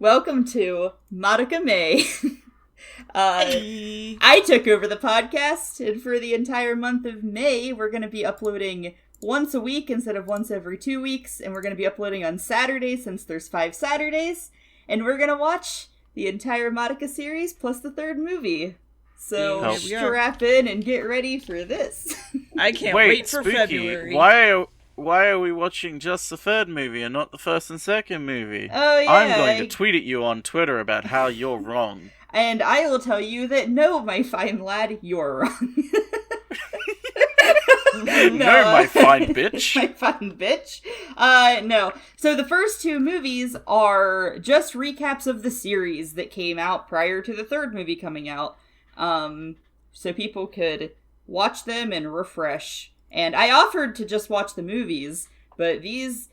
Welcome to Madoka May. Hey. I took over the podcast, and for the entire month of May, we're going to be uploading once a week instead of once every 2 weeks, and we're going to be uploading on Saturdays since there's 5 Saturdays, and we're going to watch the entire Madoka series plus the third movie. So strap in and get ready for this. I can't wait for Spooky. February. Why are we watching just the third movie and not the first and second movie? Oh, yeah. I'm going to tweet at you on Twitter about how you're wrong. And I will tell you that no, my fine lad, you're wrong. No, my fine bitch. My fine bitch. No. So the first 2 movies are just recaps of the series that came out prior to the third movie coming out. So people could watch them and refresh. And I offered to just watch the movies, but these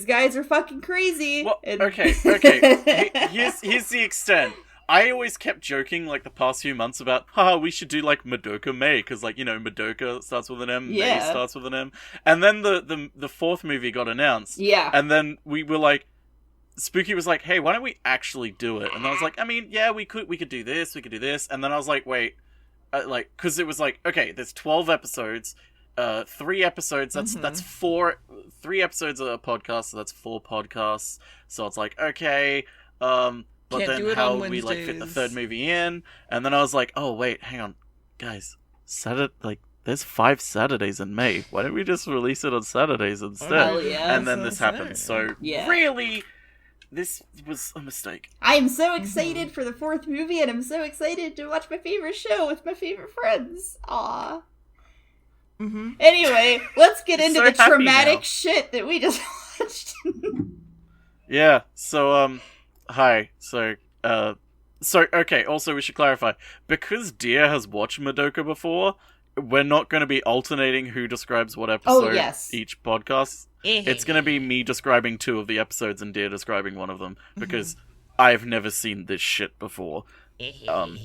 guys are fucking crazy. Well, and... okay. Here's the extent. I always kept joking, like, the past few months about, we should do, like, Madoka May, because, like, you know, Madoka starts with an M, May starts with an M. And then the fourth movie got announced. Yeah. And then we were like, Spooky was like, hey, why don't we actually do it? And I was like, I mean, yeah, we could do this. And then I was like, wait, because it was like, okay, there's 12 episodes, 3 episodes, that's 4, 3 episodes of a podcast, so that's 4 podcasts. So it's like, okay, but Can't then how would we, like, fit the third movie in? And then I was like, oh, wait, hang on, guys, there's 5 Saturdays in May. Why don't we just release it on Saturdays instead? Oh, yeah. And then this happened, so really... This was a mistake. I'm so excited for the 4th movie, and I'm so excited to watch my favorite show with my favorite friends. Aww. Mm-hmm. Anyway, let's get into So the traumatic now. shit that we just watched. Yeah, so, hi. So, okay, also we should clarify. Because Deer has watched Madoka before, we're not going to be alternating who describes what episode each podcast. It's going to be me describing 2 of the episodes and Deer describing one of them, because I've never seen this shit before. And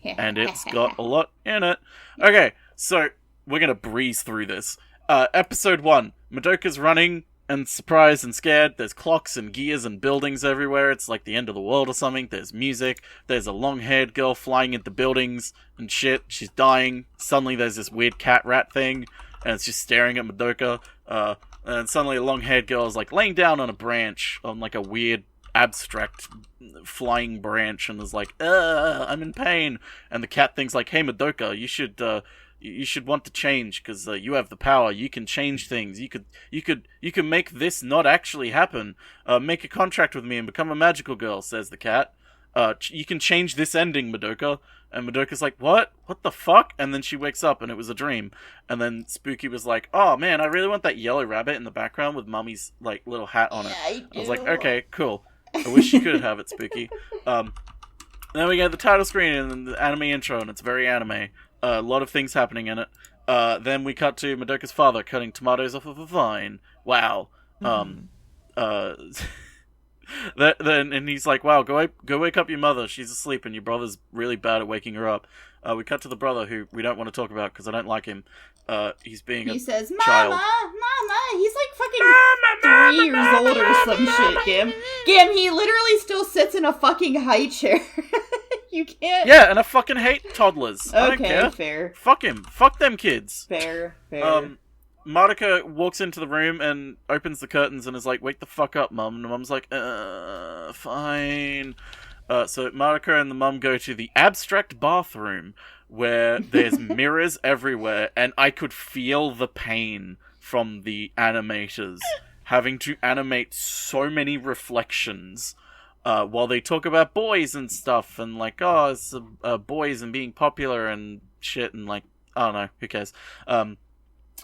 it's got a lot in it. Okay, so we're going to breeze through this. Episode 1, Madoka's running and surprised and scared. There's clocks and gears and buildings everywhere. It's like the end of the world or something. There's music. There's a long-haired girl flying into buildings and shit. She's dying. Suddenly there's this weird cat rat thing, and it's just staring at Madoka. And suddenly a long-haired girl is like laying down on a branch, on like a weird abstract flying branch, and is like, I'm in pain. And the cat thing's like, hey Madoka, you should want to change, because you have the power. You can change things. You could make this not actually happen. Make a contract with me and become a magical girl, says the cat. You can change this ending, Madoka. And Madoka's like, what? What the fuck? And then she wakes up and it was a dream. And then Spooky was like, oh man, I really want that yellow rabbit in the background with Mummy's like little hat on it. I was like, okay, cool. I wish you could have it, Spooky. Then we get the title screen and the anime intro, and it's very anime. A lot of things happening in it. Then we cut to Madoka's father cutting tomatoes off of a vine. Wow. And he's like, wow, go wake up your mother. She's asleep and your brother's really bad at waking her up. We cut to the brother, who we don't want to talk about because I don't like him. He's being He says, child. Mama, he's like fucking 3 years old or some shit, Gam. Gam, he literally still sits in a fucking high chair. You can't... Yeah, and I fucking hate toddlers. I don't Okay, care. fair. Fuck him. Fuck them kids. Fair. Madoka walks into the room and opens the curtains and is like, wake the fuck up, Mum. And Mum's like, fine. So Madoka and the mum go to the abstract bathroom, where there's mirrors everywhere, and I could feel the pain from the animators having to animate so many reflections while they talk about boys and stuff, and like, oh, it's boys and being popular and shit, and like, I don't know, who cares? And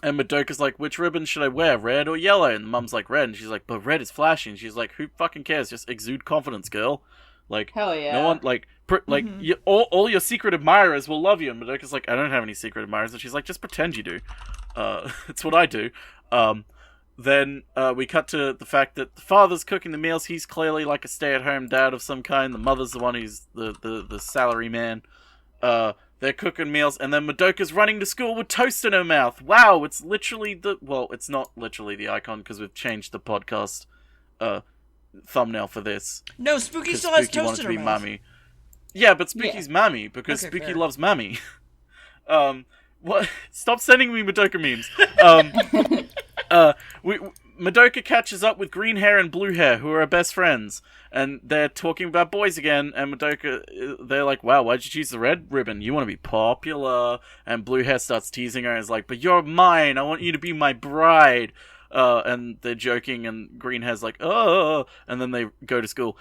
Madoka's like, which ribbon should I wear, red or yellow? And the mum's like, red, and she's like, but red is flashy, and she's like, who fucking cares, just exude confidence, girl. Like, hell yeah. No one, like, all your secret admirers will love you. And Madoka's like, I don't have any secret admirers. And she's like, just pretend you do. It's what I do. Then we cut to the fact that the father's cooking the meals. He's clearly like a stay-at-home dad of some kind. The mother's the one who's the salary man. They're cooking meals, and then Madoka's running to school with toast in her mouth. Wow, it's literally well, it's not literally the icon, because we've changed the podcast thumbnail for this. No, Spooky 'Cause still has Spooky wanted toast to in be her mouth. Mummy. Yeah, but Spooky's Mammy, because Okay, Spooky fair. loves Mammy. What? Stop sending me Madoka memes. Madoka catches up with green hair and blue hair, who are her best friends, and they're talking about boys again, and Madoka, they're like, wow, why'd you choose the red ribbon? You want to be popular? And blue hair starts teasing her and is like, but you're mine, I want you to be my bride. And they're joking, and green hair's like, oh, and then they go to school.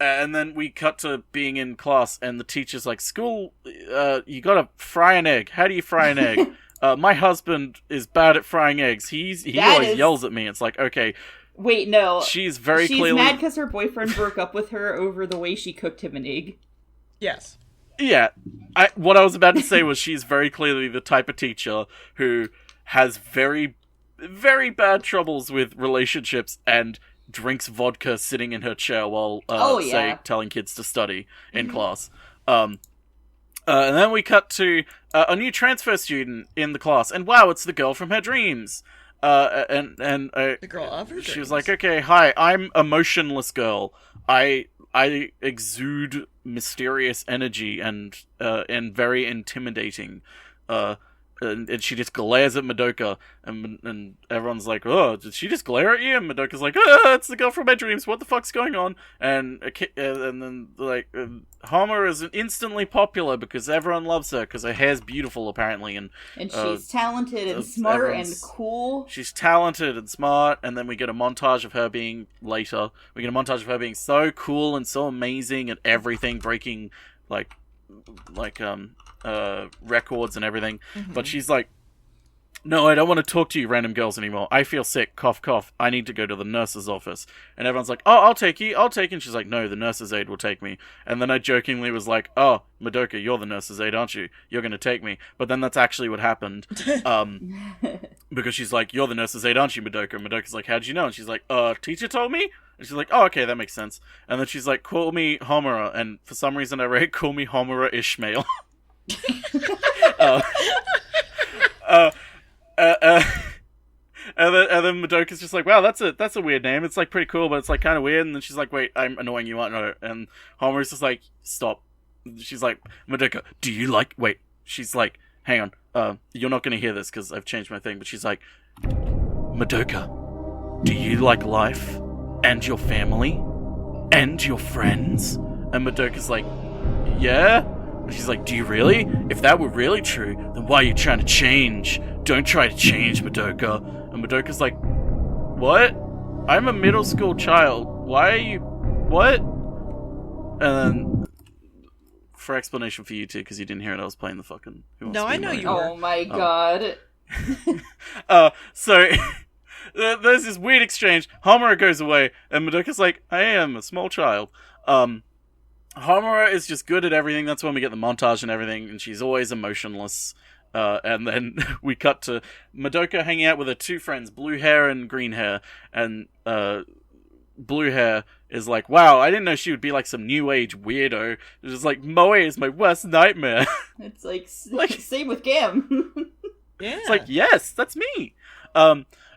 And then we cut to being in class, and the teacher's like, school, you gotta fry an egg. How do you fry an egg? My husband is bad at frying eggs. He always yells at me. It's like, okay. Wait, no. She's She's mad because her boyfriend broke up with her over the way she cooked him an egg. Yes. Yeah. What I was about to say was she's very clearly the type of teacher who has very, very bad troubles with relationships and drinks vodka sitting in her chair while, telling kids to study in class. And then we cut to a new transfer student in the class, and wow, it's the girl from her dreams. The girl of her dreams. She was like, okay, hi, I'm a motionless girl. I exude mysterious energy and very intimidating. And she just glares at Madoka, and everyone's like, oh, did she just glare at you? And Madoka's like, it's the girl from my dreams, what the fuck's going on? And then, like, Homer is instantly popular because everyone loves her, because her hair's beautiful, apparently, and she's talented and smart and cool. She's talented and smart, and then we get a montage of her being, later, we get a montage of her being so cool and so amazing at everything, breaking, records and everything, but she's like, no, I don't want to talk to you random girls anymore. I feel sick, cough, cough. I need to go to the nurse's office. And everyone's like, oh, I'll take you. And she's like, no, the nurse's aide will take me. And then I jokingly was like, oh, Madoka, you're the nurse's aide, aren't you? You're going to take me. But then that's actually what happened. Because she's like, you're the nurse's aide, aren't you, Madoka? And Madoka's like, how'd you know? And she's like, teacher told me? And she's like, oh, okay, that makes sense. And then she's like, call me Homura. And for some reason I read, call me Homura Ishmael. And then Madoka's just like, wow, that's a weird name. It's like pretty cool, but it's like kind of weird. And then she's like, wait, I'm annoying you, aren't I? And Homer's just like, stop. She's like, Madoka, do you like? Wait. She's like, hang on. You're not gonna hear this because I've changed my thing. But she's like, Madoka, do you like life and your family and your friends? And Madoka's like, yeah. And she's like, do you really? If that were really true, then why are you trying to change? Don't try to change, Madoka. And Madoka's like, what? I'm a middle school child. Why are you... What? And then, for explanation for you two, because you didn't hear it, I was playing the fucking... No, I know you were. Oh my god. So... There's this weird exchange. Homura goes away, and Madoka's like, I am a small child. Homura is just good at everything. That's when we get the montage and everything, and she's always emotionless. And then we cut to Madoka hanging out with her two friends, blue hair and green hair. And blue hair is like, wow, I didn't know she would be like some new age weirdo. It's just like, Moe is my worst nightmare. It's like same with Gam. Yeah. It's like, yes, that's me.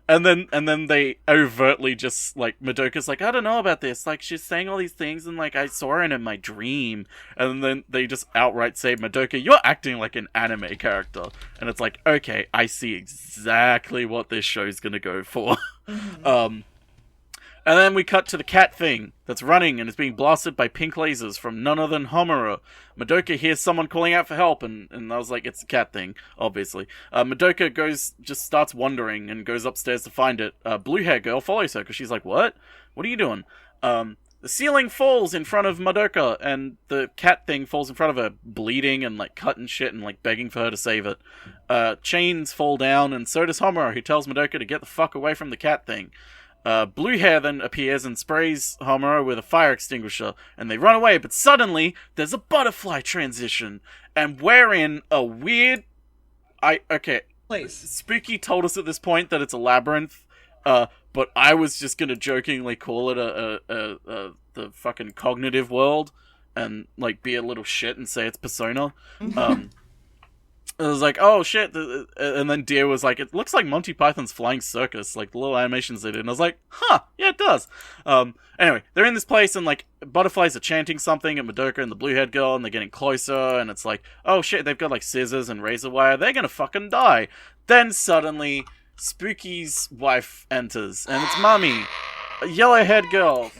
And then they overtly just, like, Madoka's like, I don't know about this. Like, she's saying all these things, and, like, I saw her in my dream. And then they just outright say, Madoka, you're acting like an anime character. And it's like, okay, I see exactly what this show's gonna go for. And then we cut to the cat thing that's running and is being blasted by pink lasers from none other than Homura. Madoka hears someone calling out for help, and I was like, it's the cat thing, obviously. Madoka just starts wandering and goes upstairs to find it. Blue hair girl follows her because she's like, what? What are you doing? The ceiling falls in front of Madoka, and the cat thing falls in front of her, bleeding and like cut and shit and like begging for her to save it. Chains fall down, and so does Homura, who tells Madoka to get the fuck away from the cat thing. Blue hair then appears and sprays Homura with a fire extinguisher, and they run away, but suddenly there's a butterfly transition, and we're in a weird... place. Spooky told us at this point that it's a labyrinth, but I was just gonna jokingly call it the fucking cognitive world, and like be a little shit and say it's Persona. it was like, oh shit, and then Deer was like, it looks like Monty Python's Flying Circus, like the little animations they did, and I was like, huh, yeah, it does. Anyway, they're in this place, and like, butterflies are chanting something at Madoka and the blue-haired girl, and they're getting closer, and it's like, oh shit, they've got like scissors and razor wire, they're gonna fucking die. Then suddenly, Spooky's wife enters, and it's Mami, a yellow-haired girl.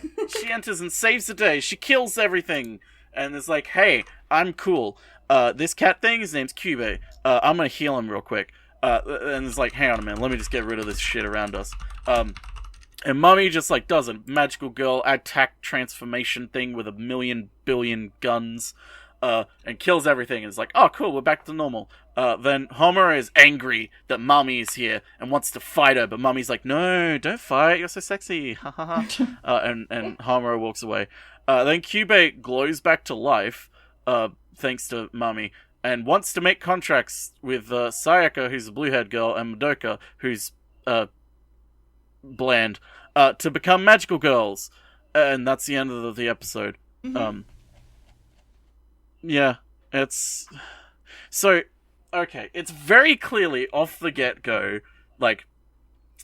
She enters and saves the day, she kills everything, and it's like, hey, I'm cool. This cat thing, his name's Cube. I'm gonna heal him real quick. And it's like, hang on a minute, let me just get rid of this shit around us. And Mummy just like does a magical girl attack transformation thing with 1,000,000,000 billion guns, and kills everything. And it's like, oh cool, we're back to normal. Then Homer is angry that Mummy is here and wants to fight her, but Mummy's like, no, don't fight, you're so sexy. Ha ha ha. And Homer walks away. Then Cube glows back to life, thanks to Mami, and wants to make contracts with Sayaka, who's a blue-haired girl, and Madoka, who's bland, to become magical girls. And that's the end of the episode. Mm-hmm. Yeah, it's... So, okay, it's very clearly off the get-go, like...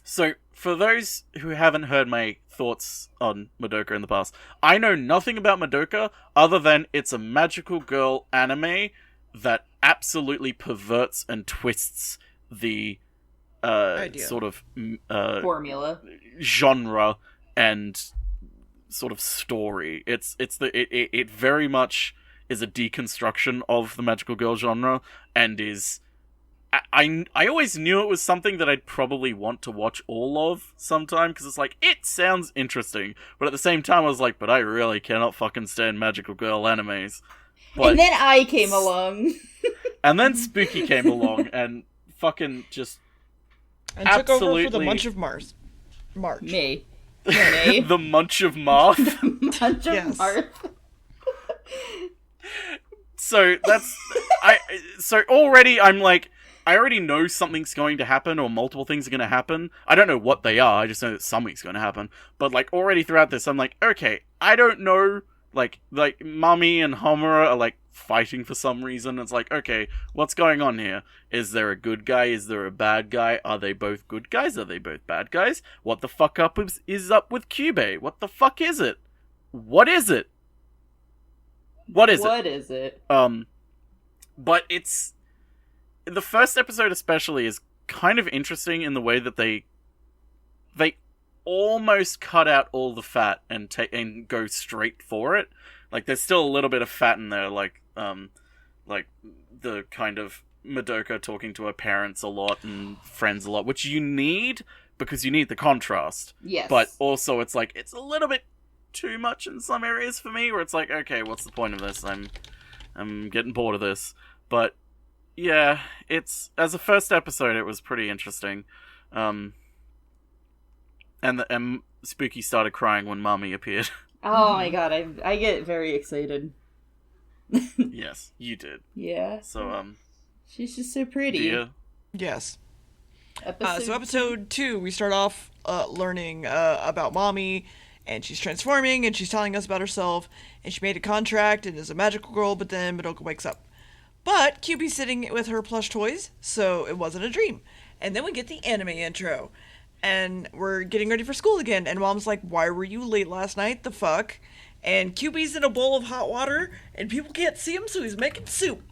So, for those who haven't heard my thoughts on Madoka in the past, I know nothing about Madoka other than it's a magical girl anime that absolutely perverts and twists the sort of formula, genre, and sort of story. It very much is a deconstruction of the magical girl genre, and is... I always knew it was something that I'd probably want to watch all of sometime, because it's like, it sounds interesting, but at the same time I was like, but I really cannot fucking stand magical girl animes. But, and then I came along. And then Spooky came along and fucking just and absolutely... took over for the Munch of March. May. The Munch of Marth? Munch of Yes. Marth. So that's... So already I'm like... I already know something's going to happen, or multiple things are going to happen. I don't know what they are, I just know that something's going to happen. But, like, already throughout this, I'm like, okay, I don't know, like, Mummy and Homer are, like, fighting for some reason. It's like, okay, what's going on here? Is there a good guy? Is there a bad guy? Are they both good guys? Are they both bad guys? What the fuck is up with Cube? What the fuck is it? What is it? What is it? But it's... The first episode especially is kind of interesting in the way that they almost cut out all the fat and go straight for it. Like, there's still a little bit of fat in there, like the kind of Madoka talking to her parents a lot and friends a lot, which you need, because you need the contrast. Yes. But also it's like, it's a little bit too much in some areas for me, where it's like, okay, what's the point of this? I'm getting bored of this. But yeah, it's, as a first episode, it was pretty interesting. And Spooky started crying when Mami appeared. Oh my god, I get very excited. Yes, you did. Yeah. So, she's just so pretty. Dear. Yes. Episode Episode 2, we start off learning about Mommy, and she's transforming, and she's telling us about herself, and she made a contract and is a magical girl, but then Madoka wakes up. But QB's sitting with her plush toys, so it wasn't a dream. And then we get the anime intro, and we're getting ready for school again, and Mom's like, why were you late last night? The fuck? And QB's in a bowl of hot water, and people can't see him, so he's making soup.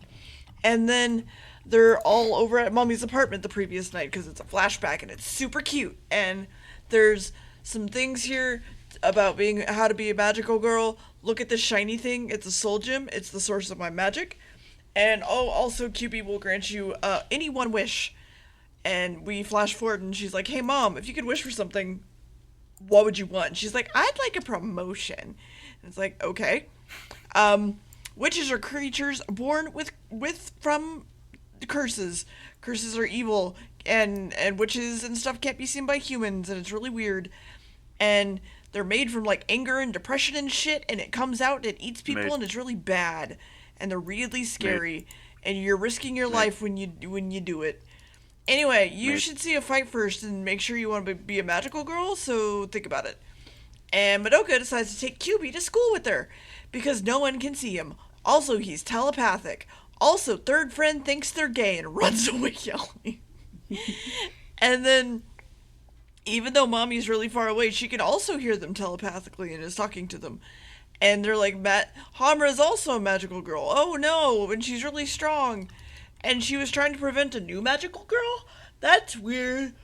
And then they're all over at Mommy's apartment the previous night, because it's a flashback, and it's super cute. And there's some things here about how to be a magical girl. Look at this shiny thing. It's a soul gem. It's the source of my magic. And also QB will grant you any one wish. And we flash forward, and she's like, hey, Mom, if you could wish for something, what would you want? And she's like, I'd like a promotion. And it's like, okay. Witches are creatures born from curses. Curses are evil, and witches and stuff can't be seen by humans, and it's really weird. And they're made from, like, anger and depression and shit, and it comes out and it eats people, and it's really bad. And they're really scary, and you're risking your life when you do it. Anyway, you should see a fight first and make sure you want to be a magical girl, so think about it. And Madoka decides to take QB to school with her, because no one can see him. Also, he's telepathic. Also, third friend thinks they're gay and runs away yelling. And then, even though Mommy's really far away, she can also hear them telepathically and is talking to them. And they're like, Hamura's also a magical girl. Oh no, and she's really strong. And she was trying to prevent a new magical girl? That's weird.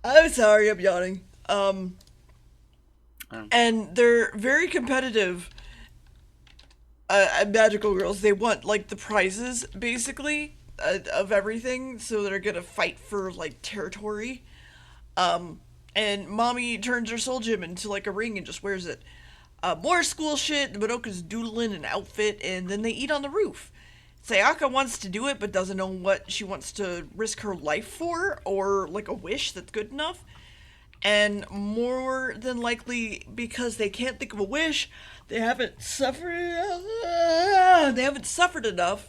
I'm sorry, I'm yawning. And they're very competitive, magical girls. They want, like, the prizes, basically, of everything, so they're gonna fight for, like, territory. And Mommy turns her soul gem into, like, a ring and just wears it. More school shit, Madoka's doodling an outfit, and then they eat on the roof. Sayaka wants to do it, but doesn't know what she wants to risk her life for, or, like, a wish that's good enough. And more than likely, because they can't think of a wish, they haven't suffered enough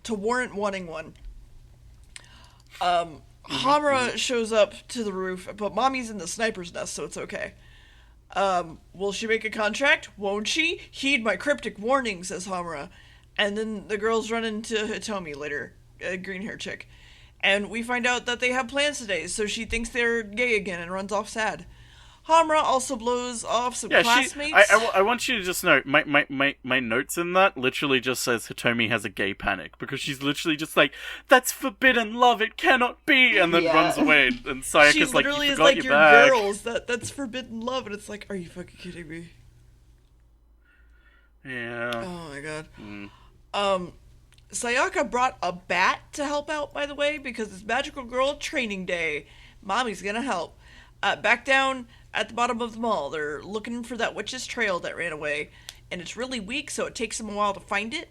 to warrant wanting one. Hamura shows up to the roof, but Mommy's in the sniper's nest, so it's okay. Will she make a contract? Won't she? Heed my cryptic warning, says Hamura. And then the girls run into Hitomi later, a green hair chick. And we find out that they have plans today, so she thinks they're gay again and runs off sad. Hamura also blows off some classmates. I want you to just know, my notes in that literally just says Hitomi has a gay panic, because she's literally just like, that's forbidden love, it cannot be, and then runs away, and Sayaka's like, you forgot your bag. Girls, that's forbidden love, and it's like, are you fucking kidding me? Yeah. Oh my god. Sayaka brought a bat to help out, by the way, because it's Magical Girl Training Day. Mommy's gonna help. Back down at the bottom of the mall, they're looking for that witch's trail that ran away, and it's really weak, so it takes them a while to find it.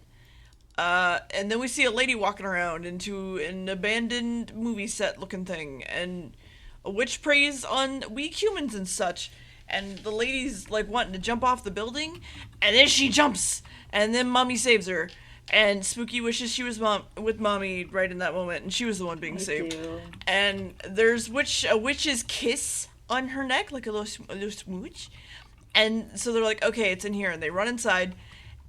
And then we see a lady walking around into an abandoned movie set looking thing, and a witch preys on weak humans and such, and the lady's like wanting to jump off the building, and then she jumps, and then Mommy saves her. And Spooky wishes she was with Mommy right in that moment, and she was the one being saved. And there's a witch's kiss on her neck, like a little smooch. And so they're like, okay, it's in here. And they run inside,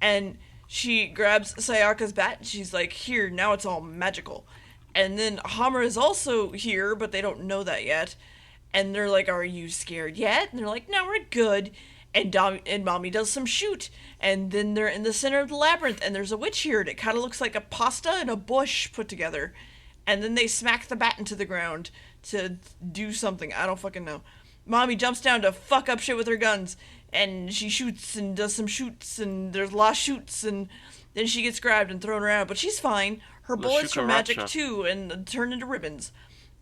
and she grabs Sayaka's bat, and she's like, here, now it's all magical. And then Hamura is also here, but they don't know that yet. And they're like, are you scared yet? And they're like, no, we're good. And Mommy does some shoot, and then they're in the center of the labyrinth, and there's a witch here, and it kind of looks like a pasta and a bush put together. And then they smack the bat into the ground to do something. I don't fucking know. Mommy jumps down to fuck up shit with her guns, and she shoots and does some shoots, and there's a lot of shoots, and then she gets grabbed and thrown around, but she's fine. Her bullets are magic too, and turn into ribbons.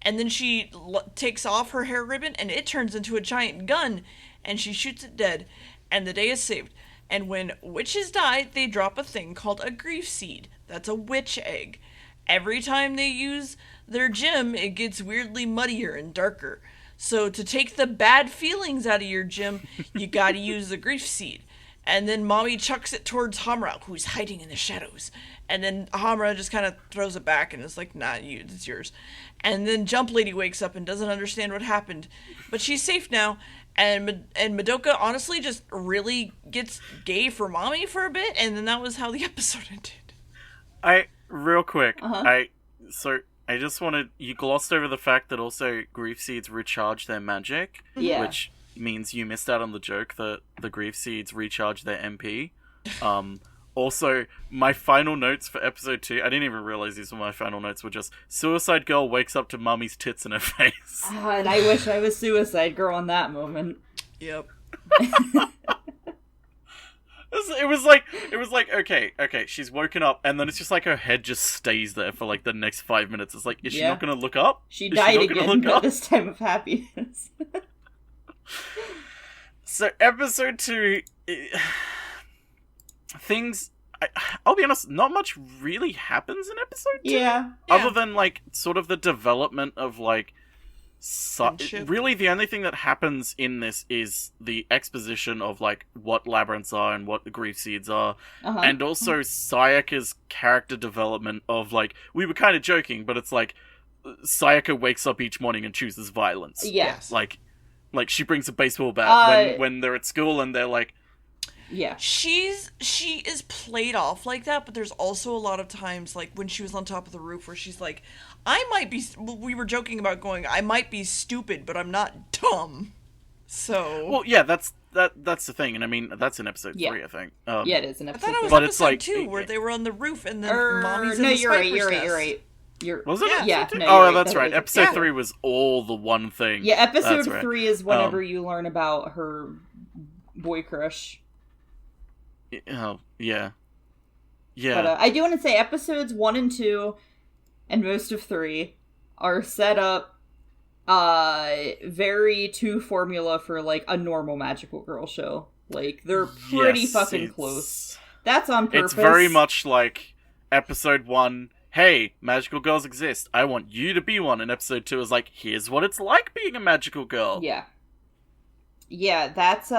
And then she takes off her hair ribbon, and it turns into a giant gun, and she shoots it dead, and the day is saved. And when witches die, they drop a thing called a grief seed. That's a witch egg. Every time they use their gem, it gets weirdly muddier and darker. So to take the bad feelings out of your gem, you gotta use the grief seed. And then Mommy chucks it towards Hamura, who's hiding in the shadows. And then Hamura just kind of throws it back and is like, nah, it's yours. And then Jump Lady wakes up and doesn't understand what happened. But she's safe now. And Madoka honestly just really gets gay for Mommy for a bit, and then that was how the episode ended. Real quick, I just wanted, you glossed over the fact that also grief seeds recharge their magic, which means you missed out on the joke that the grief seeds recharge their MP. Also, my final notes for episode 2, I didn't even realize these were my final notes, were just, Suicide Girl wakes up to Mommy's tits in her face. And I wish I was Suicide Girl in that moment. Yep. It was like, okay, she's woken up, and then it's just like her head just stays there for like the next 5 minutes. It's like, is she not gonna look up? She died again, but this time of happiness. So, episode 2... things, I'll be honest, not much really happens in episode 2. Yeah. Other than, like, sort of the development of, like, really the only thing that happens in this is the exposition of, like, what labyrinths are and what the grief seeds are. And also Sayaka's character development of, like, we were kind of joking, but it's like, Sayaka wakes up each morning and chooses violence. Yes. Like she brings a baseball bat when they're at school and they're like, Yeah. She is played off like that, but there's also a lot of times, like when she was on top of the roof, where she's like, we were joking about going, I might be stupid, but I'm not dumb. So. Well, yeah, that's the thing, and I mean that's in episode 3, I think. Yeah, it is in I episode. thought it was but episode it's like 2, where they were on the roof and then mommy's in no, the you're right. Was it? Yeah. Episode 2? No, oh, right. that's right. Episode 3 was all the one thing. Yeah, episode That's right. 3 is whenever you learn about her boy crush. Oh, yeah. Yeah. But I do want to say episodes 1 and 2 and most of 3 are set up very to formula for like a normal magical girl show. Like they're pretty fucking close. That's on purpose. It's very much like episode 1, hey, magical girls exist. I want you to be one. And episode 2 is like, here's what it's like being a magical girl. Yeah. Yeah, that's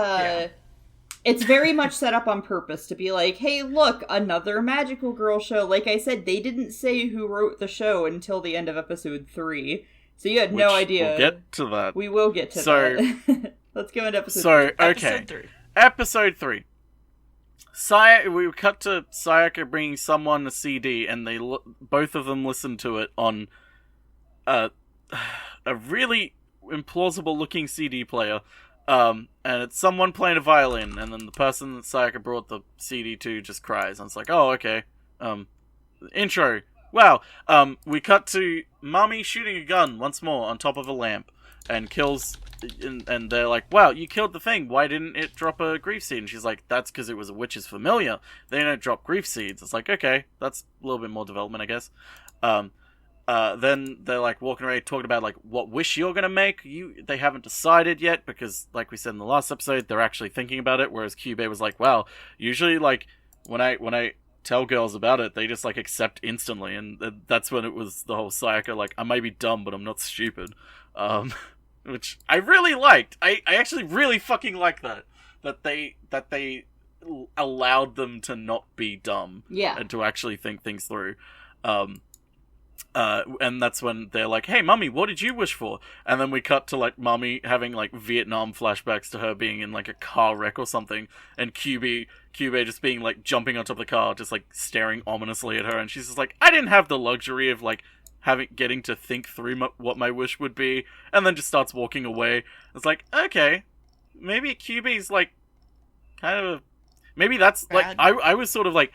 It's very much set up on purpose to be like, hey, look, another magical girl show. Like I said, they didn't say who wrote the show until the end of episode 3. So you had no idea. We'll get to that. We will get to that. Let's go into episode 3. Okay. Episode 3. We cut to Sayaka bringing someone a CD, and both of them listen to it on a really implausible looking CD player. And it's someone playing a violin, and then the person that Sayaka brought the CD to just cries, and it's like, oh, okay. Intro. Wow. We cut to Mommy shooting a gun once more on top of a lamp, and kills, and they're like, wow, you killed the thing, why didn't it drop a grief seed? And she's like, that's because it was a witch's familiar. They don't drop grief seeds. It's like, okay, that's a little bit more development, I guess. Then they're like walking around talking about like what wish you're gonna make. They haven't decided yet because, like we said in the last episode, they're actually thinking about it. Whereas Kyubey was like, "Wow, usually like when I tell girls about it, they just like accept instantly." And that's when it was the whole Sayaka like, "I may be dumb, but I'm not stupid," which I really liked. I actually really fucking like that they allowed them to not be dumb, and to actually think things through. And that's when they're like, hey, Mummy, what did you wish for? And then we cut to, like, Mummy having, like, Vietnam flashbacks to her being in, like, a car wreck or something, and Kyubey just being, like, jumping on top of the car, just, like, staring ominously at her, and she's just like, I didn't have the luxury of, like, getting to think through what my wish would be, and then just starts walking away. It's like, okay, maybe Kyubey's, like, kind of, maybe that's, bad. like, I was sort of, like,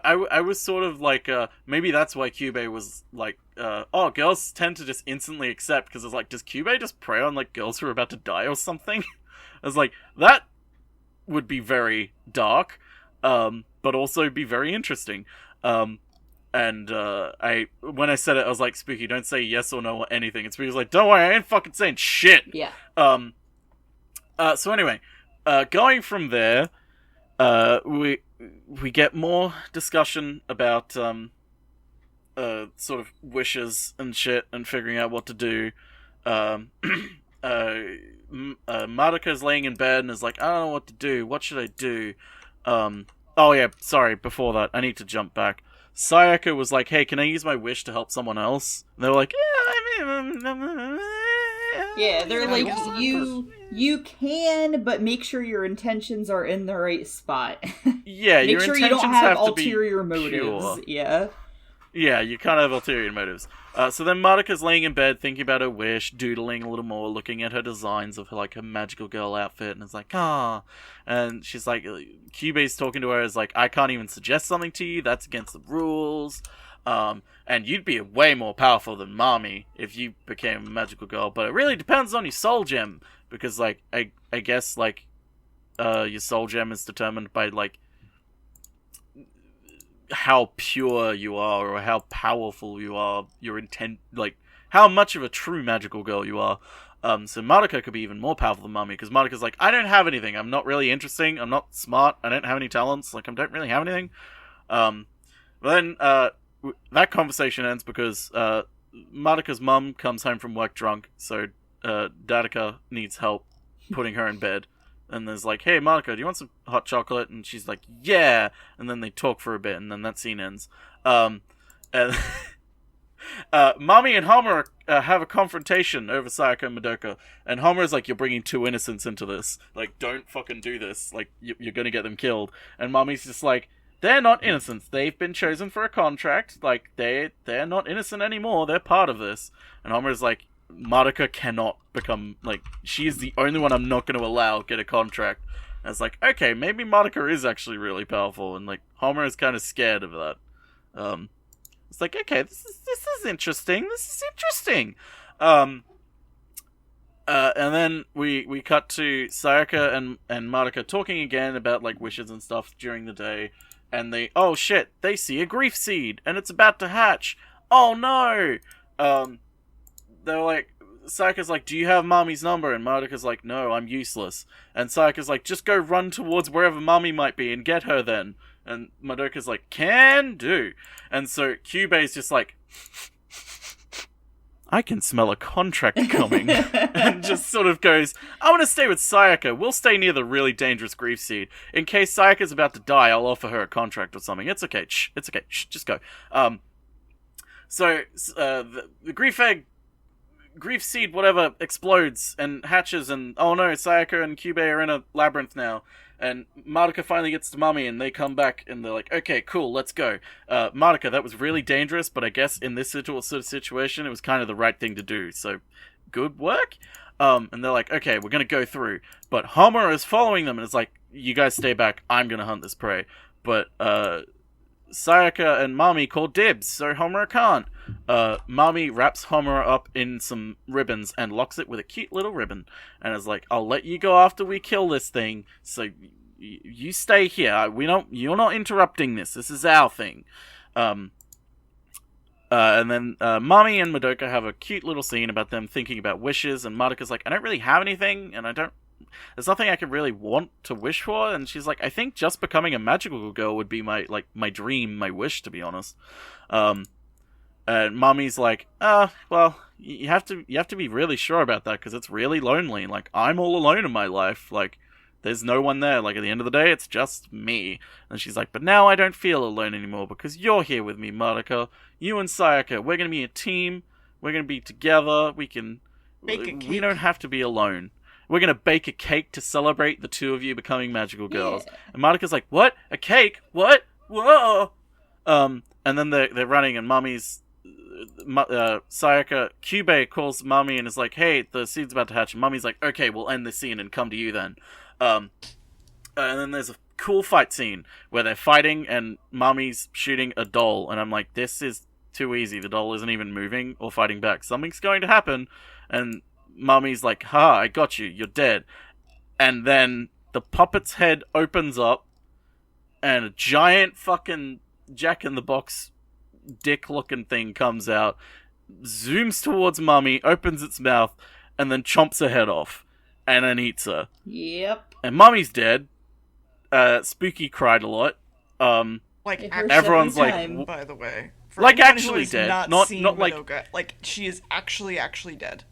I was sort of like, maybe that's why Kyubey was like, oh, girls tend to just instantly accept, because it's like, does Kyubey just prey on, like, girls who are about to die or something? I was like, that would be very dark, but also be very interesting. And when I said it, I was like, Spooky, don't say yes or no or anything. And Spooky's like, don't worry, I ain't fucking saying shit! Yeah. So anyway, going from there, we get more discussion about sort of wishes and shit and figuring out what to do. Madoka's laying in bed and is like, I don't know what to do. What should I do? Oh yeah, sorry, before that, I need to jump back. Sayaka was like, hey, can I use my wish to help someone else? And they were like, yeah, I mean... Yeah, they're like, you can, but make sure your intentions are in the right spot. Yeah, make your sure intentions you don't have to ulterior be motives. pure. Yeah. Yeah, you can't have ulterior motives. So then Madoka's laying in bed thinking about her wish, doodling a little more, looking at her designs of like her magical girl outfit, and it's like, ah. And she's like, Kyubey's talking to her, is like, I can't even suggest something to you, that's against the rules. And you'd be way more powerful than Mommy if you became a magical girl, but it really depends on your soul gem, because, like, I guess, like, your soul gem is determined by, like, how pure you are, or how powerful you are, your intent, like, how much of a true magical girl you are. So Madoka could be even more powerful than Mommy, because Madoka's like, I don't have anything, I'm not really interesting, I'm not smart, I don't have any talents, like, I don't really have anything. But then, that conversation ends because Madoka's mum comes home from work drunk, so Dadoka needs help putting her in bed. And there's like, hey, Madoka, do you want some hot chocolate? And she's like, yeah! And then they talk for a bit, and then that scene ends. And Mami and Homer have a confrontation over Sayaka and Madoka, and Homer's like, "You're bringing two innocents into this. Like, don't fucking do this. Like, you're gonna get them killed." And Mami's just like, "They're not innocents. They've been chosen for a contract. Like, they're not innocent anymore. They're part of this." And Homer's like, "Madoka cannot become, like, she is the only one I'm not going to allow get a contract." And it's like, okay, maybe Madoka is actually really powerful, and like Homer is kind of scared of that. It's like, okay, this is interesting. This is interesting. And then we cut to Sayaka and Madoka talking again about like wishes and stuff during the day, and oh shit, they see a grief seed and it's about to hatch. Oh no. They're like, Sayaka's like, "Do you have Mami's number?" And Madoka's like, "No, I'm useless." And Sayaka's like, "Just go run towards wherever Mami might be and get her then." And Madoka's like, "Can do." And so Kyubei's just like, "I can smell a contract coming." And just sort of goes, "I want to stay with Sayaka. We'll stay near the really dangerous grief seed. In case Sayaka's about to die, I'll offer her a contract or something. It's okay. Shh, it's okay. Shh, just go." So the grief seed, whatever, explodes and hatches, and oh no, Sayaka and Kyubei are in a labyrinth now. And Madoka finally gets to Mami, and they come back, and they're like, "Okay, cool, let's go. Madoka, that was really dangerous, but I guess in this sort of situation, it was kind of the right thing to do, so good work." And they're like, "Okay, we're gonna go through." But Homer is following them, and it's like, "You guys stay back, I'm gonna hunt this prey." But, Sayaka and Mami call dibs, so Homer can't. Mami wraps Homer up in some ribbons and locks it with a cute little ribbon, and is like, "I'll let you go after we kill this thing, so you stay here. You're not interrupting this. This is our thing." And then Mami and Madoka have a cute little scene about them thinking about wishes, and Madoka's like, "I don't really have anything, and there's nothing I could really want to wish for." And she's like, "I think just becoming a magical girl would be my dream, my wish, to be honest." And Mami's like, well, you have to be really sure about that, because it's really lonely. Like, I'm all alone in my life. Like, there's no one there. Like, at the end of the day, it's just me." And she's like, "But now I don't feel alone anymore, because you're here with me, Madoka. You and Sayaka, we're gonna be a team. We're gonna be together. We don't have to be alone. We're gonna bake a cake to celebrate the two of you becoming magical girls." Yeah. And Madoka's like, "What? A cake? What? Whoa!" And then they're running, and Mami's Sayaka, Kyubei calls Mami and is like, "Hey, the seed's about to hatch." And Mami's like, "Okay, we'll end this scene and come to you then." And then there's a cool fight scene where they're fighting and Mami's shooting a doll, and I'm like, this is too easy. The doll isn't even moving or fighting back. Something's going to happen. And Mami's like, "Ha, I got you. You're dead." And then the puppet's head opens up, and a giant fucking Jack-in-the-Box dick-looking thing comes out, zooms towards Mami, opens its mouth, and then chomps her head off, and then eats her. Yep. And Mami's dead. Spooky cried a lot. Everyone's like, by the way, for like actually dead, not like Madoka, like she is actually dead.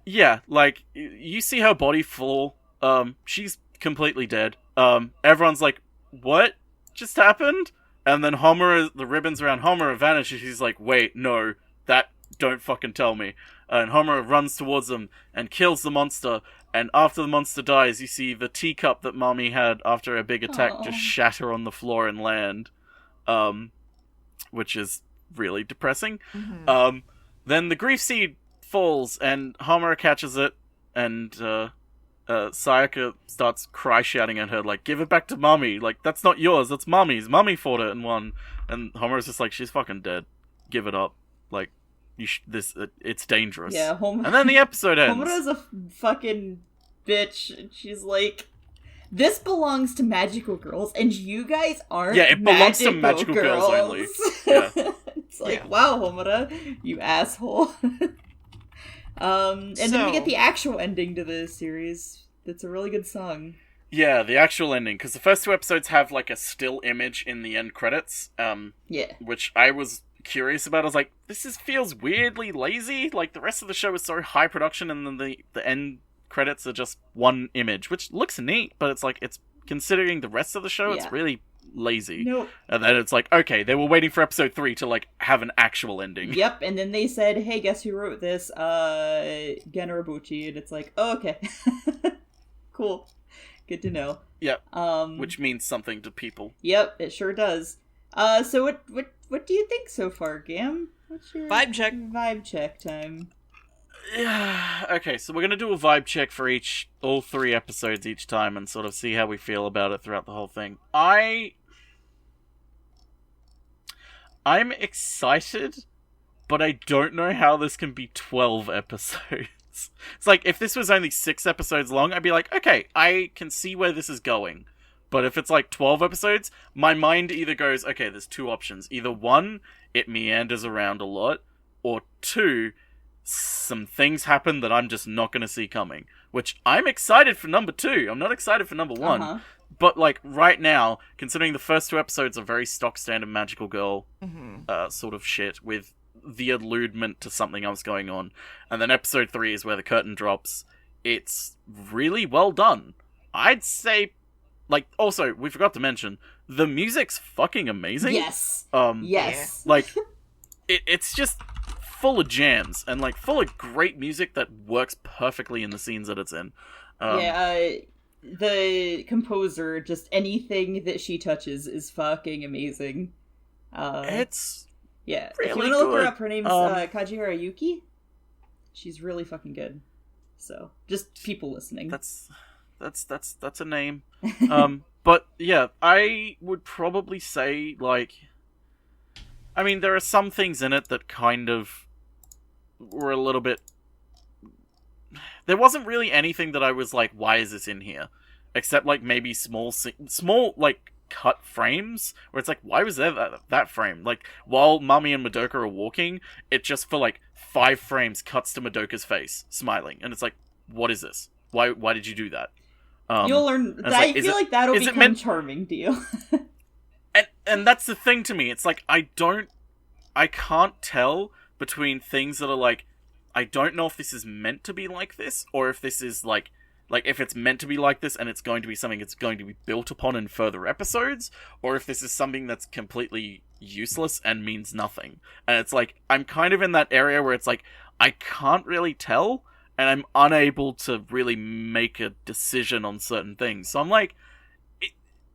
Yeah, like you see her body fall. She's completely dead. Everyone's like, "What just happened?" And then the ribbons around Homer vanish, and she's like, "Wait, no, don't fucking tell me." And Homer runs towards them and kills the monster, and after the monster dies, you see the teacup that Mami had after a big attack just shatter on the floor and land, which is really depressing. Mm-hmm. Then the grief seed falls, and Homer catches it, and Sayaka starts cry-shouting at her, like, "Give it back to Mami, like, that's not yours, that's Mami's, Mami fought it and won." And Homer's just like, "She's fucking dead, give it up, like, it's dangerous." Yeah, and then the episode ends. Homer's a fucking bitch. She's like, "This belongs to magical girls, and you guys aren't." Yeah, it belongs to magical girls only. Yeah. It's like, wow, Homura, you asshole. And then we get the actual ending to the series. That's a really good song. Yeah, the actual ending, because the first two episodes have like a still image in the end credits. Yeah. Which I was curious about. I was like, this feels weirdly lazy. Like, the rest of the show is so high production, and then the end credits are just one image, which looks neat, but it's like, it's considering the rest of the show, it's really lazy. Nope. And then it's like, okay, they were waiting for episode 3 to, like, have an actual ending. Yep, and then they said, hey, guess who wrote this? Gen Urobuchi, and it's like, oh, okay. Cool. Good to know. Yep. Which means something to people. Yep, it sure does. So what do you think so far, Gam? What's your Vibe check. Vibe check time. Yeah. Okay, so we're gonna do a vibe check for all 3 episodes each time and sort of see how we feel about it throughout the whole thing. I'm excited, but I don't know how this can be 12 episodes. It's like, if this was only 6 episodes long, I'd be like, okay, I can see where this is going. But if it's like 12 episodes, my mind either goes, okay, there's 2 options. Either 1, it meanders around a lot, or 2, some things happen that I'm just not going to see coming. Which, I'm excited for number 2. I'm not excited for number 1. Uh-huh. But, like, right now, considering the first 2 episodes are very stock standard magical girl sort of shit, with the alludement to something else going on, and then episode 3 is where the curtain drops, it's really well done. I'd say, like, also, we forgot to mention, the music's fucking amazing. Yes. Yes. Like, it's just full of jams, and, like, full of great music that works perfectly in the scenes that it's in. The composer, just anything that she touches is fucking amazing. It's yeah. really if you want to look her good. up, her name's Kajihara Yuki. She's really fucking good. So, just people listening. That's a name. But yeah, I would probably say, like, I mean, there are some things in it that kind of were a little bit. There wasn't really anything that I was like, why is this in here? Except, like, maybe small, like, cut frames, where it's like, why was there that frame? Like, while Mami and Madoka are walking, it just, for, like, 5 frames cuts to Madoka's face, smiling. And it's like, what is this? Why did you do that? You'll learn. That, like, I feel like that'll become charming to you. and that's the thing to me. It's like, I can't tell between things that are like, I don't know if this is meant to be like this, or if this is like if it's meant to be like this and it's going to be something that's going to be built upon in further episodes, or if this is something that's completely useless and means nothing. And it's like, I'm kind of in that area where it's like, I can't really tell, and I'm unable to really make a decision on certain things. So I'm like,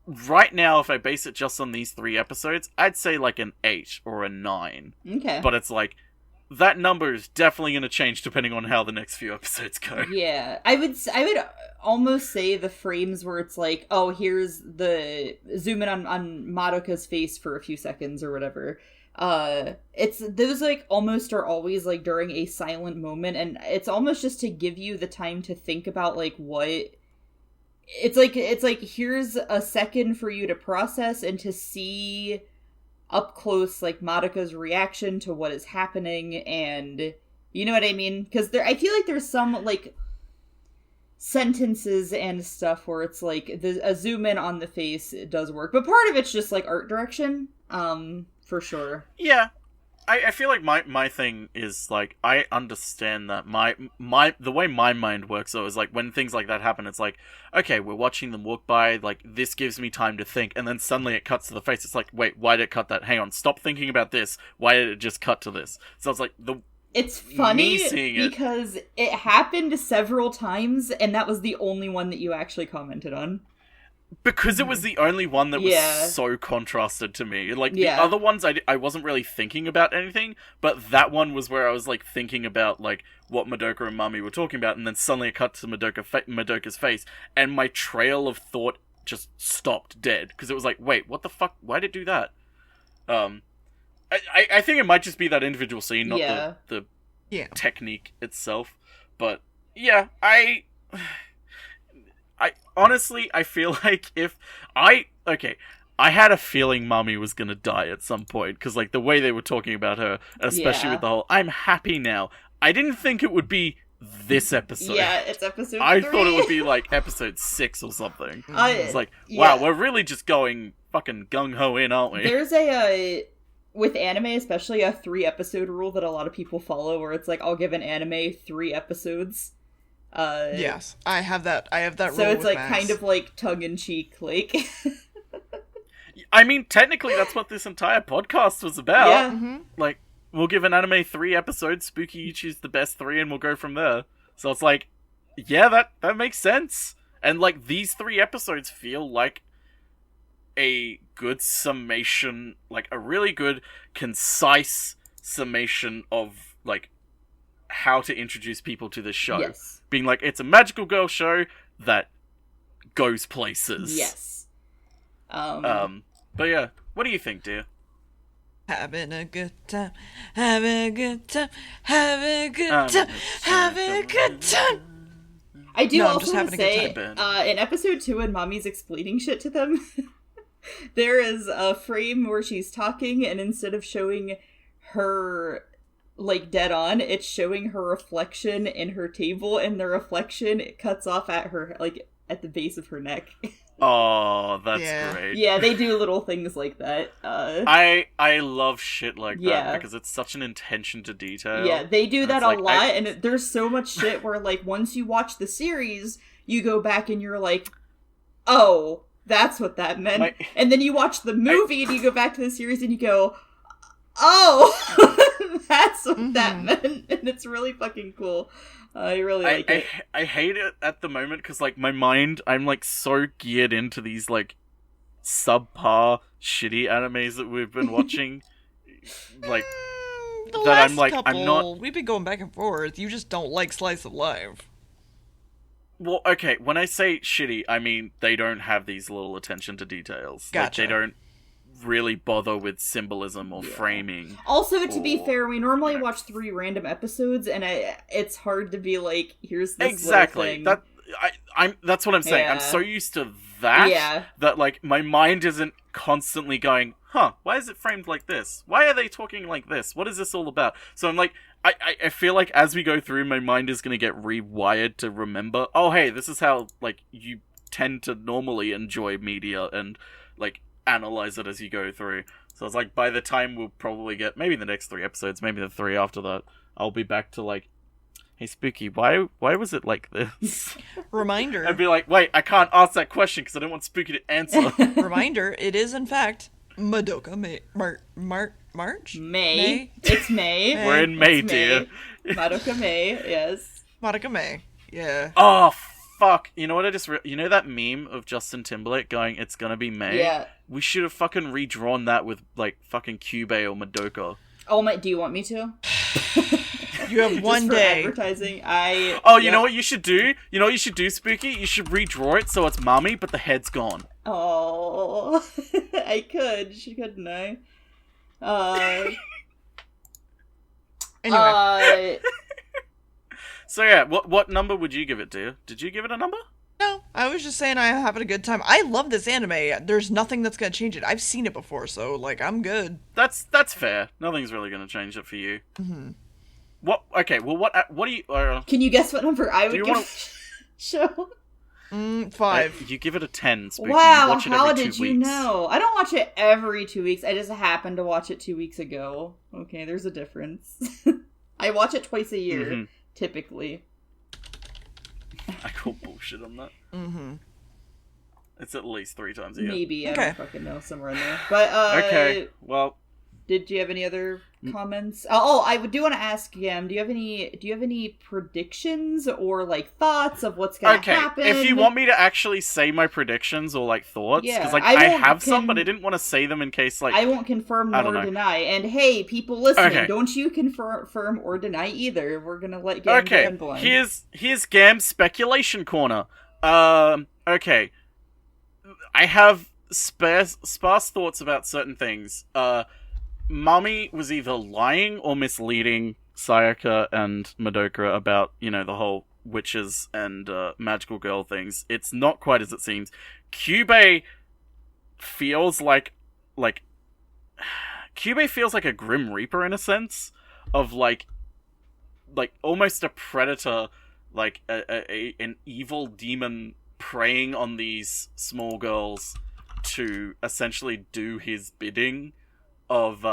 right now, if I base it just on these 3 episodes, I'd say like an 8 or a 9. Okay. But it's like, that number is definitely going to change depending on how the next few episodes go. Yeah, I would almost say the frames where it's like, oh, here's the zoom in on Madoka's face for a few seconds or whatever. It's those like almost are always like during a silent moment, and it's almost just to give you the time to think about like what. It's like here's a second for you to process and to see up close, like, Madoka's reaction to what is happening, and you know what I mean? Because I feel like there's some, like, sentences and stuff where it's, like, a zoom in on the face, it does work. But part of it's just, like, art direction, for sure. Yeah. I feel like my thing is, like, I understand that the way my mind works, though, is, like, when things like that happen, it's like, okay, we're watching them walk by, like, this gives me time to think, and then suddenly it cuts to the face, it's like, wait, why did it cut that? Hang on, stop thinking about this, why did it just cut to this? So it's like, it's funny because it happened several times, and that was the only one that you actually commented on. Because it was the only one that was so contrasted to me. Like, the other ones, I wasn't really thinking about anything, but that one was where I was, like, thinking about, like, what Madoka and Mami were talking about, and then suddenly it cut to Madoka's face, and my trail of thought just stopped dead. Because it was like, wait, what the fuck? Why did it do that? I think it might just be that individual scene, not the technique itself. But, yeah, I honestly, I feel like I had a feeling Mami was gonna die at some point, because, like, the way they were talking about her, especially with the whole, I'm happy now. I didn't think it would be this episode. Yeah, it's episode 3. I thought it would be, like, episode 6 or something. It's like, wow, we're really just going fucking gung-ho in, aren't we? There's with anime, especially, a 3-episode rule that a lot of people follow, where it's like, I'll give an anime 3 episodes. Yes, I have that rule. So it's with like Max. kind of like tongue in cheek, like. I mean, technically, that's what this entire podcast was about. Yeah. Mm-hmm. Like, we'll give an anime 3 episodes. Spooky, you choose the best 3, and we'll go from there. So it's like, yeah, that makes sense. And like, these 3 episodes feel like a good summation, like a really good, concise summation of like how to introduce people to this show. Yes. Being like, it's a magical girl show that goes places. Yes. But yeah, what do you think, dear? Having a good time, having a good time, having a good time, having a good time. I do No, I'm also just want to having a good say, time. in episode 2 when Mommy's explaining shit to them, there is a frame where she's talking, and instead of showing her, like, dead on, it's showing her reflection in her table, and the reflection, it cuts off at her, like, at the base of her neck. Oh, that's Yeah. great. Yeah, they do little things like that. I love shit like Yeah. that because it's such an attention to detail. Yeah, they do that It's a like, lot, and there's so much shit where, like, once you watch the series, you go back and you're like, oh, that's what that meant. And then you watch the movie and you go back to the series and you go, oh, that's what that meant. And it's really fucking cool. I really like it. I hate it at the moment because, like, my mind, I'm, like, so geared into these, like, subpar, shitty animes that we've been watching. Like, The that last I'm like, couple, I'm not... we've been going back and forth. You just don't like slice of life. Well, okay, when I say shitty, I mean they don't have these little attention to details. Gotcha. Like, they don't really bother with symbolism or framing. Also, to be or- fair, we normally watch 3 random episodes, and it's hard to be like, here's this Exactly. little thing. I'm that's what I'm saying. I'm Yeah. so used to that Yeah. that like my mind isn't constantly going, why is it framed like this? Why are they talking like this? What is this all about? So I'm like, I feel like as we go through, my mind is gonna get rewired to remember, oh hey, this is how like you tend to normally enjoy media and like analyze it as you go through. So it's like by the time we'll probably get maybe the next 3 episodes, maybe the 3 after that, I'll be back to like, hey Spooky, why was it like this? Reminder. I'd be like, wait, I can't ask that question because I don't want Spooky to answer. Reminder, it is in fact Madoka May. March? May. It's May. May. We're in May, It's dear. Madoka May, yes. Madoka May. Yeah. Oh, fuck. You know what I just... you know that meme of Justin Timberlake going, it's gonna be May? Yeah. We should have fucking redrawn that with, like, fucking Kyubey or Madoka. Oh my, do you want me to? You have Just one for day. advertising, Oh, you know what you should do? You know what you should do, Spooky? You should redraw it so it's Mommy, but the head's gone. Oh, I could. Couldn't I? Anyway. So yeah, what number would you give it, dear? Did you give it a number? No, I was just saying I'm having a good time. I love this anime. There's nothing that's gonna change it. I've seen it before, so like I'm good. That's fair. Nothing's really gonna change it for you. Mm-hmm. What? Okay. Well, what do you? Can you guess what number I would you give wanna- show? 5. You give it a 10, Spooky. You Wow, watch it how every 2 did you weeks. know? I don't watch it every 2 weeks. I just happened to watch it 2 weeks ago. Okay, there's a difference. I watch it twice a year, Mhm. typically. I call bullshit on that. Mm-hmm. It's at least 3 times a year. Maybe, I Okay. don't fucking know, somewhere in there. But, Okay. Well, did you have any other comments? Oh, I do want to ask Yam, do you have any predictions or like thoughts of what's gonna okay. happen? If you want me to actually say my predictions or like thoughts, Yeah, because like I I won't have some, con- but I didn't want to say them in case like I won't confirm I don't nor know. deny. And hey, people listening, Okay. don't you confirm or deny either. We're gonna let Gam okay. go in blind. Here's Gam's speculation corner. Okay. I have sparse thoughts about certain things. Mummy was either lying or misleading Sayaka and Madoka about, the whole witches and magical girl things. It's not quite as it seems. Kyubey feels like Kyubey feels like a Grim Reaper in a sense of like almost a predator, like an evil demon preying on these small girls to essentially do his bidding. of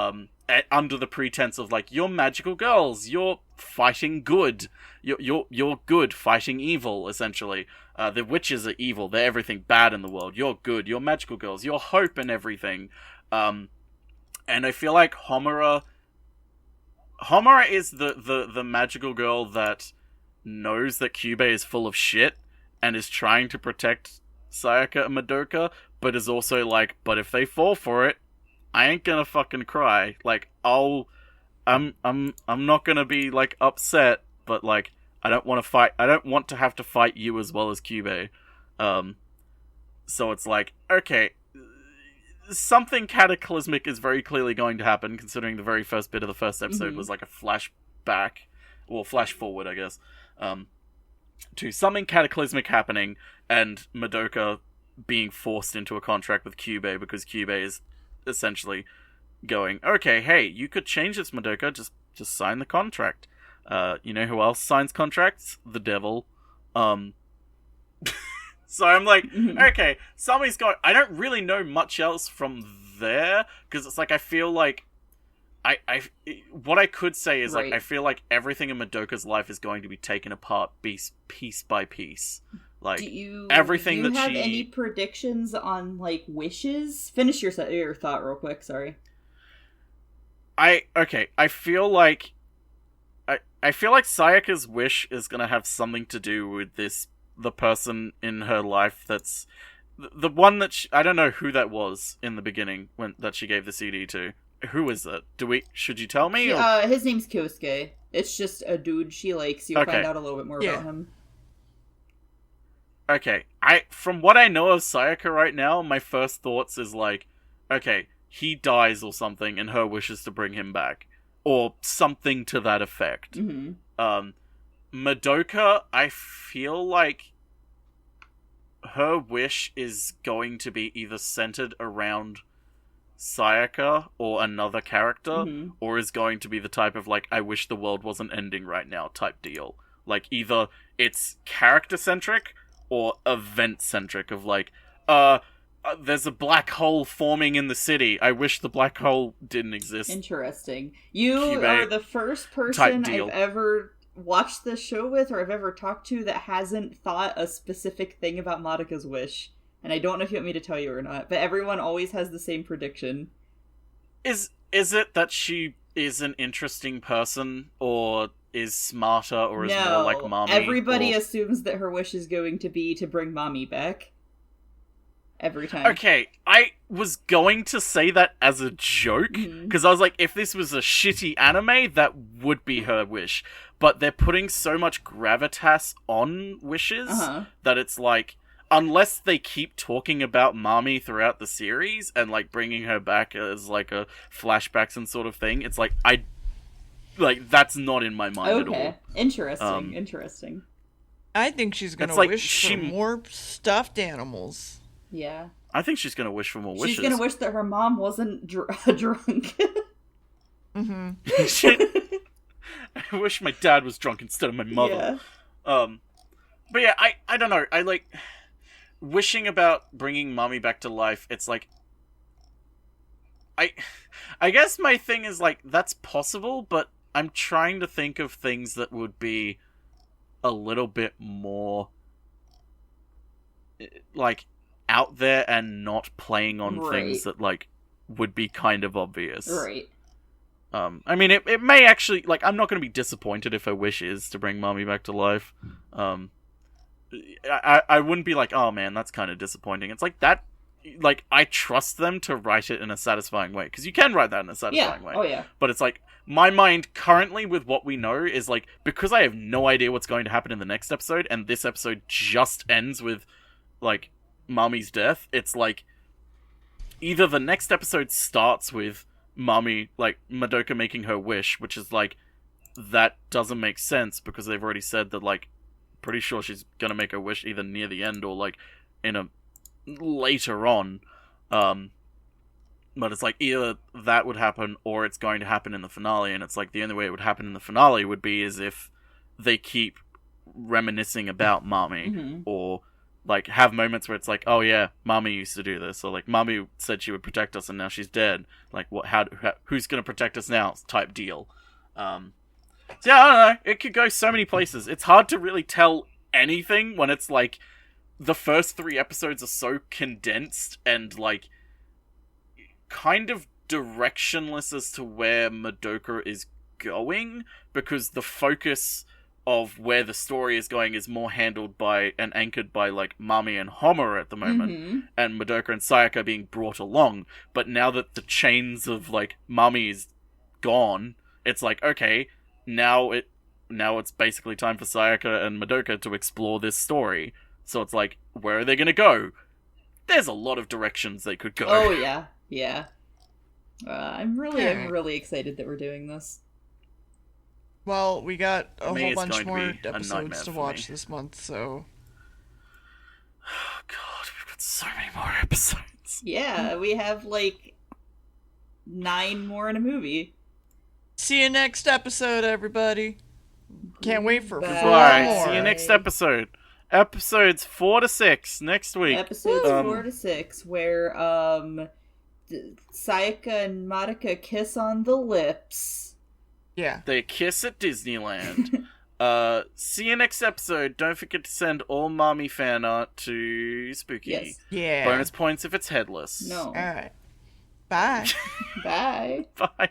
under the pretense of like, you're magical girls, you're fighting good, you're good fighting evil, essentially. The witches are evil, they're everything bad in the world. You're good, you're magical girls, you're hope and everything. And I feel like Homura is the magical girl that knows that Kyubey is full of shit and is trying to protect Sayaka and Madoka, but is also like, but if they fall for it, I ain't gonna fucking cry. Like, I'm not gonna be like upset, but like, I don't want to fight. I don't want to have to fight you as well as Kyubey. So it's like, okay, something cataclysmic is very clearly going to happen, considering the very first bit of the first episode was like a flashback, or flash forward, I guess, to something cataclysmic happening, and Madoka being forced into a contract with Kyubey because Kyubey is essentially going, okay, hey, you could change this, Madoka, just sign the contract. You know who else signs contracts? The devil. So I'm like, okay, somebody's going. I don't really know much else from there, because it's like, I feel like what I could say is like, I feel like everything in Madoka's life is going to be taken apart piece by piece. Like, everything that she... Do you have any predictions on, like, wishes? Finish your thought real quick, sorry. I feel like... I feel like Sayaka's wish is gonna have something to do with the person in her life that's... The one that I don't know who that was in the beginning, that she gave the CD to. Who is it? Should you tell me? His name's Kyosuke. It's just a dude she likes. You'll find out a little bit more about him. Okay, from what I know of Sayaka right now, my first thoughts is like, okay, he dies or something, and her wish is to bring him back. Or something to that effect. Madoka, I feel like her wish is going to be either centered around Sayaka or another character, or is going to be the type of like, I wish the world wasn't ending right now type deal. Like, either it's character-centric or event-centric, of like, there's a black hole forming in the city. I wish the black hole didn't exist. Interesting. You are the first person I've ever watched this show with, or I've ever talked to, that hasn't thought a specific thing about Madoka's wish. And I don't know if you want me to tell you or not, but everyone always has the same prediction. Is it that she is an interesting person, or is smarter, or is more like Mommy? Everybody assumes that her wish is going to be to bring Mommy back. Every time. Okay, I was going to say that as a joke, because I was like, if this was a shitty anime, that would be her wish. But they're putting so much gravitas on wishes that it's like, unless they keep talking about Mami throughout the series and like bringing her back as like a flashbacks and sort of thing, it's like, that's not in my mind at all. Interesting. I think she's gonna wish for more stuffed animals. Yeah. I think she's gonna wish for more wishes. She's gonna wish that her mom wasn't drunk. I wish my dad was drunk instead of my mother. Yeah. But yeah, I don't know. I like wishing about bringing Mommy back to life. It's like, I guess my thing is like, that's possible, but I'm trying to think of things that would be a little bit more like out there and not playing on things that like would be kind of obvious. Right. I mean, it may actually, like, I'm not going to be disappointed if her wish is to bring Mommy back to life. I wouldn't be like, oh man, that's kind of disappointing. It's like that, like, I trust them to write it in a satisfying way, because you can write that in a satisfying way. Oh yeah. But it's like, my mind currently with what we know is like, because I have no idea what's going to happen in the next episode, and this episode just ends with, like, Mommy's death, it's like, either the next episode starts with Mommy, like, Madoka making her wish, which is like, that doesn't make sense, because they've already said that, like, pretty sure she's gonna make her wish either near the end or, like, in a later on. But it's like, either that would happen, or it's going to happen in the finale, and it's like, the only way it would happen in the finale would be as if they keep reminiscing about Mommy, or like have moments where it's like, oh yeah, mommy used to do this, or like mommy said she would protect us and now she's dead. Like what? Who's gonna protect us now? Type deal. So yeah, I don't know. It could go so many places. It's hard to really tell anything when it's like the first 3 episodes are so condensed and like kind of directionless as to where Madoka is going, because the focus of where the story is going is more handled by and anchored by like Mami and Homer at the moment, and Madoka and Sayaka being brought along. But now that the chains of like Mami is gone, it's like, okay, now it's basically time for Sayaka and Madoka to explore this story. So it's like, where are they gonna go? There's a lot of directions they could go. Oh yeah. I'm really excited that we're doing this. Well, we got a whole bunch more a episodes to watch this month, so... Oh god, we've got so many more episodes. Yeah, we have like 9 more in a movie. See you next episode, everybody. Can't wait for 4 more. Alright, see you next episode. Episodes 4 to 6 next week. Episodes 4 to 6, where Sayaka and Madoka kiss on the lips. Yeah. They kiss at Disneyland. See you next episode. Don't forget to send all Mami fan art to Spooky. Yes. Yeah. Bonus points if it's headless. No. Alright. Bye. Bye. Bye.